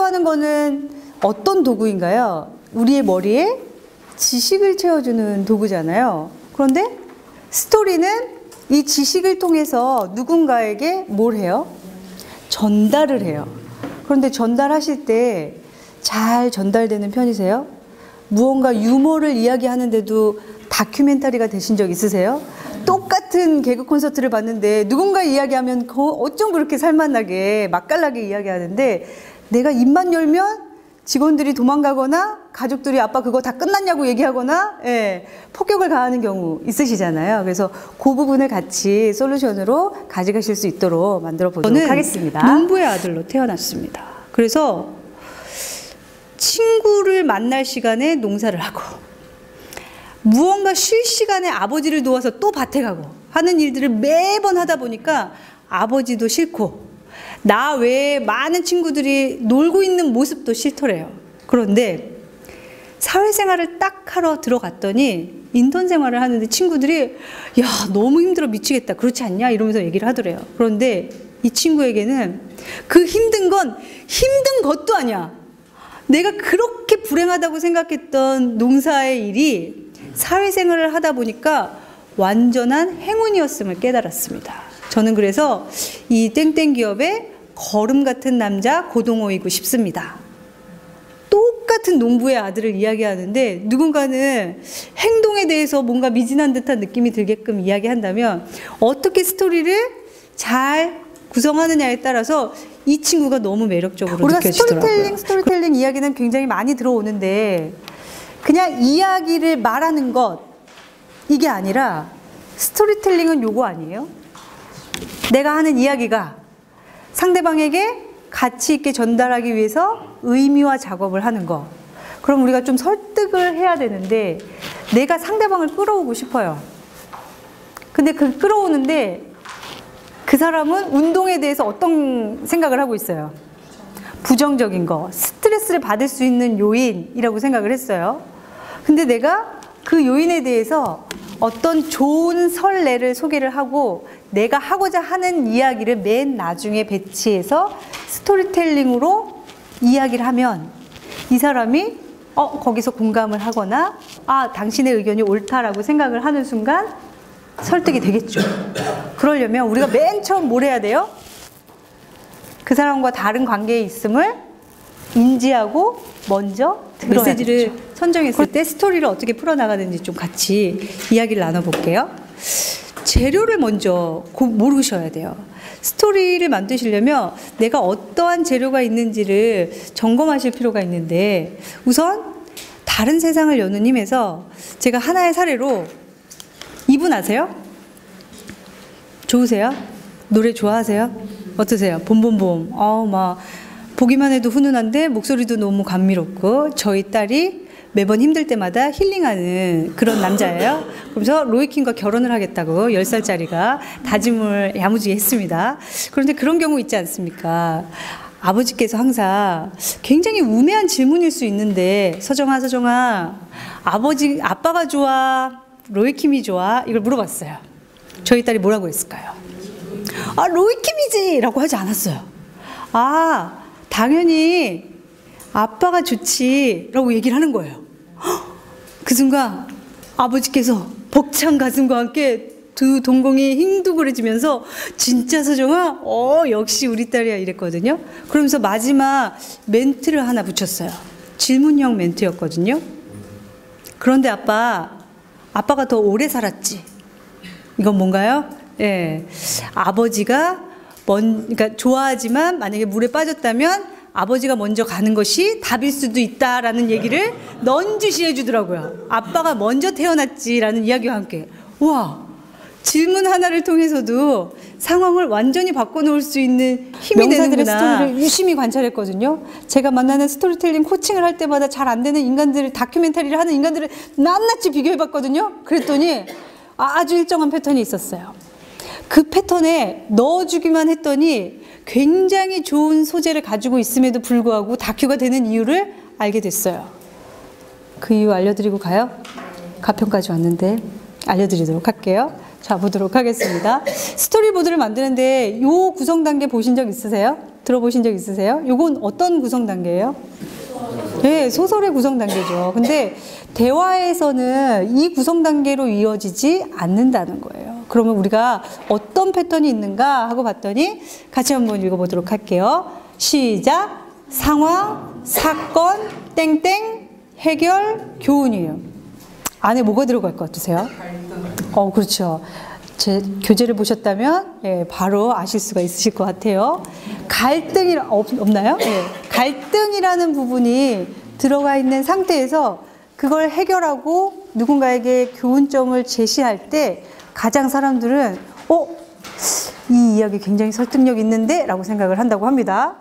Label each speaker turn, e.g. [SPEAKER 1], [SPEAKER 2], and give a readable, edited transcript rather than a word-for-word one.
[SPEAKER 1] 스토리라고 하는 거는 어떤 도구인가요? 우리의 머리에 지식을 채워주는 도구잖아요. 그런데 스토리는 이 지식을 통해서 누군가에게 뭘 해요? 전달을 해요. 그런데 전달하실 때 잘 전달되는 편이세요? 무언가 유머를 이야기하는데도 다큐멘터리가 되신 적 있으세요? 똑같은 개그 콘서트를 봤는데 누군가 이야기하면 어쩜 그렇게 살맛나게 맛깔나게 이야기하는데 내가 입만 열면 직원들이 도망가거나 가족들이 아빠 그거 다 끝났냐고 얘기하거나 폭격을 가하는 경우 있으시잖아요. 그래서 그 부분을 같이 솔루션으로 가져가실 수 있도록 만들어 보도록 하겠습니다. 농부의 아들로 태어났습니다. 그래서 친구를 만날 시간에 농사를 하고 무언가 쉴 시간에 아버지를 도와서 또 밭에 가고 하는 일들을 매번 하다 보니까 아버지도 싫고 나 외에 많은 친구들이 놀고 있는 모습도 싫더래요. 그런데 사회생활을 딱 하러 들어갔더니 인턴 생활을 하는데 친구들이 야 너무 힘들어 미치겠다 그렇지 않냐 이러면서 얘기를 하더래요. 그런데 이 친구에게는 그 힘든 건 힘든 것도 아니야. 내가 그렇게 불행하다고 생각했던 농사의 일이 사회생활을 하다 보니까 완전한 행운이었음을 깨달았습니다. 저는 그래서 이 땡땡 기업의 거름 같은 남자 고동호이고 싶습니다. 똑같은 농부의 아들을 이야기하는데 누군가는 행동에 대해서 뭔가 미진한 듯한 느낌이 들게끔 이야기한다면 어떻게 스토리를 잘 구성하느냐에 따라서 이 친구가 너무 매력적으로 느껴지더라고요. 우리가 스토리텔링 이야기는 굉장히 많이 들어오는데 그냥 이야기를 말하는 것 이게 아니라 스토리텔링은 요거 아니에요? 내가 하는 이야기가 상대방에게 가치 있게 전달하기 위해서 의미화 작업을 하는 거. 그럼 우리가 좀 설득을 해야 되는데 내가 상대방을 끌어오고 싶어요. 근데 그 끌어오는데 그 사람은 운동에 대해서 어떤 생각을 하고 있어요? 부정적인 거, 스트레스를 받을 수 있는 요인이라고 생각을 했어요. 근데 내가 그 요인에 대해서 어떤 좋은 설레를 소개를 하고 내가 하고자 하는 이야기를 맨 나중에 배치해서 스토리텔링으로 이야기를 하면 이 사람이 거기서 공감을 하거나 당신의 의견이 옳다라고 생각을 하는 순간 설득이 되겠죠. 그러려면 우리가 맨 처음 뭘 해야 돼요? 그 사람과 다른 관계에 있음을 인지하고 먼저 들어야 메시지를 되죠. 선정했을 때 스토리를 어떻게 풀어나가는지 좀 같이 이야기를 나눠볼게요. 재료를 먼저 모르셔야 돼요. 스토리를 만드시려면 내가 어떠한 재료가 있는지를 점검하실 필요가 있는데 우선 다른 세상을 여는 힘에서 제가 하나의 사례로 이분 아세요? 좋으세요? 노래 좋아하세요? 어떠세요? 봄봄봄. 막 보기만 해도 훈훈한데 목소리도 너무 감미롭고 저희 딸이 매번 힘들 때마다 힐링하는 그런 남자예요. 그래서 로이킴과 결혼을 하겠다고 10살짜리가 다짐을 야무지게 했습니다. 그런데 그런 경우 있지 않습니까? 아버지께서 항상 굉장히 우매한 질문일 수 있는데 서정아 아빠가 좋아? 로이킴이 좋아? 이걸 물어봤어요. 저희 딸이 뭐라고 했을까요? 로이킴이지! 라고 하지 않았어요. 당연히 아빠가 좋지 라고 얘기를 하는 거예요. 그 순간 아버지께서 벅찬 가슴과 함께 두 동공이 힝두그레지면서 진짜 서정아? 역시 우리 딸이야 이랬거든요. 그러면서 마지막 멘트를 하나 붙였어요. 질문형 멘트였거든요. 그런데 아빠가 더 오래 살았지. 이건 뭔가요? 아버지가 그러니까 좋아하지만 만약에 물에 빠졌다면 아버지가 먼저 가는 것이 답일 수도 있다라는 얘기를 넌지시 해주더라고요. 아빠가 먼저 태어났지라는 이야기와 함께. 와, 질문 하나를 통해서도 상황을 완전히 바꿔놓을 수 있는 힘이 되는구나. 스토리를 유심히 관찰했거든요. 제가 만나는 스토리텔링 코칭을 할 때마다 잘 안 되는 인간들을 다큐멘터리를 하는 인간들을 낱낱이 비교해봤거든요. 그랬더니 아주 일정한 패턴이 있었어요. 그 패턴에 넣어주기만 했더니 굉장히 좋은 소재를 가지고 있음에도 불구하고 다큐가 되는 이유를 알게 됐어요. 그 이유 알려드리고 가요? 가평까지 왔는데 알려드리도록 할게요. 자, 보도록 하겠습니다. 스토리보드를 만드는데 요 구성 단계 보신 적 있으세요? 들어보신 적 있으세요? 요건 어떤 구성 단계예요? 네, 소설의 구성 단계죠. 근데 대화에서는 이 구성 단계로 이어지지 않는다는 거예요. 그러면 우리가 어떤 패턴이 있는가 하고 봤더니 같이 한번 읽어보도록 할게요. 시작. 상황, 사건, 땡땡, 해결, 교훈이에요. 안에 뭐가 들어갈 것 같으세요? 그렇죠. 제 교재를 보셨다면 바로 아실 수가 있으실 것 같아요. 갈등이 없나요? 갈등이라는 부분이 들어가 있는 상태에서 그걸 해결하고 누군가에게 교훈점을 제시할 때 가장 사람들은 이 이야기 굉장히 설득력 있는데? 라고 생각을 한다고 합니다.